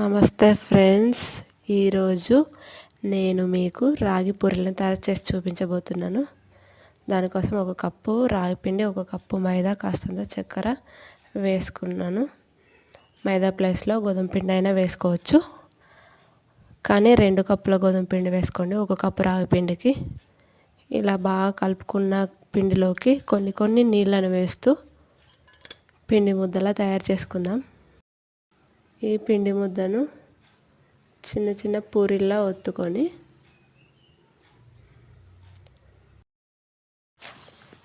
నమస్తే ఫ్రెండ్స్, ఈరోజు నేను మీకు రాగి పూరీలను తయారు చేసి చూపించబోతున్నాను. దానికోసం ఒక కప్పు రాగి పిండి, ఒక కప్పు మైదా, కాస్తంత చక్కెర వేసుకున్నాను. మైదా ప్లేస్లో గోధుమ పిండి అయినా వేసుకోవచ్చు, కానీ 2 కప్పుల గోధుమ పిండి వేసుకోండి ఒక కప్పు రాగి పిండికి. ఇలా బాగా కలుపుకున్న పిండిలోకి కొన్ని నీళ్ళను వేస్తూ పిండి ముద్దలా తయారు చేసుకుందాం. ఈ పిండి ముద్దను చిన్న పూరీల్లా ఒత్తుకొని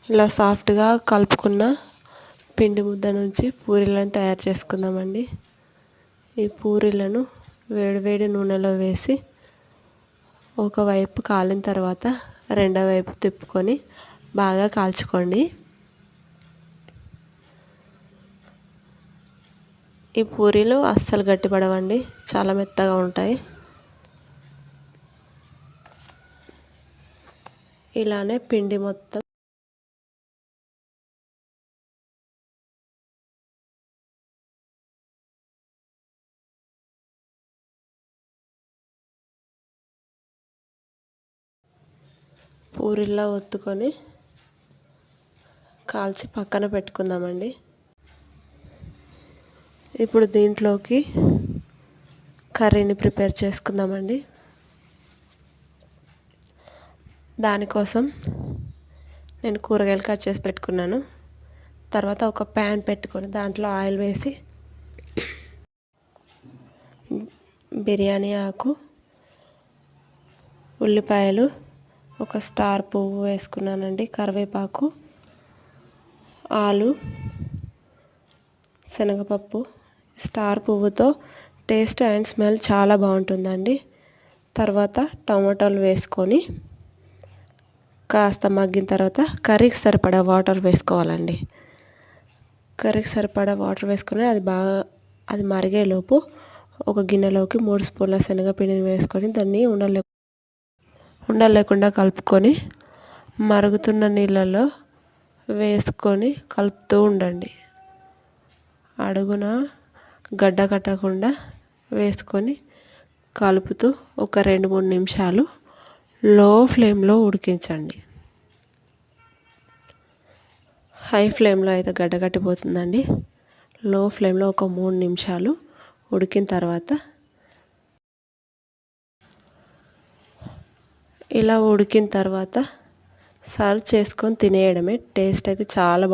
ఇలా సాఫ్ట్గా కలుపుకున్న పిండి ముద్ద నుంచి పూరీలను తయారు చేసుకుందామండి. ఈ పూరీలను వేడివేడి నూనెలో వేసి ఒకవైపు కాలిన తర్వాత రెండో వైపు తిప్పుకొని బాగా కాల్చుకోండి. ఈ పూరీలు అస్సలు గట్టిపడవండి, చాలా మెత్తగా ఉంటాయి. ఇలానే పిండి మొత్తం పూరీలా ఒత్తుకొని కాల్చి పక్కన పెట్టుకుందామండి. ఇప్పుడు దీంట్లోకి కర్రీని ప్రిపేర్ చేసుకుందామండి. దానికోసం నేను కూరగాయలు కట్ చేసి పెట్టుకున్నాను. తర్వాత ఒక ప్యాన్ పెట్టుకొని దాంట్లో ఆయిల్ వేసి బిర్యానీ ఆకు, ఉల్లిపాయలు, ఒక స్టార్ పువ్వు వేసుకున్నానండి, కరివేపాకు, ఆలు, శనగపప్పు. స్టార్ పువ్వుతో టేస్ట్ అండ్ స్మెల్ చాలా బాగుంటుందండి. తర్వాత టమాటాలు వేసుకొని కాస్త మగ్గిన తర్వాత కర్రీకి సరిపడా వాటర్ వేసుకోవాలండి. కర్రీకి సరిపడా వాటర్ వేసుకొని అది మరిగేలోపు ఒక గిన్నెలోకి 3 స్పూన్ల శనగపిండిని వేసుకొని దాన్ని ఉండలు లేకుండా కలుపుకొని మరుగుతున్న నీళ్ళలో వేసుకొని కలుపుతూ ఉండండి. అడుగున గడ్డ కట్టకుండా వేసుకొని కలుపుతూ ఒక 2-3 నిమిషాలు లో ఫ్లేమ్లో ఉడికించండి. హై ఫ్లేమ్లో అయితే గడ్డ కట్టిపోతుందండి. లో ఫ్లేమ్లో ఒక 3 నిమిషాలు ఉడికిన తర్వాత ఇలా ఉడికిన తర్వాత సర్వ్ చేసుకొని తినేయడమే. టేస్ట్ అయితే చాలా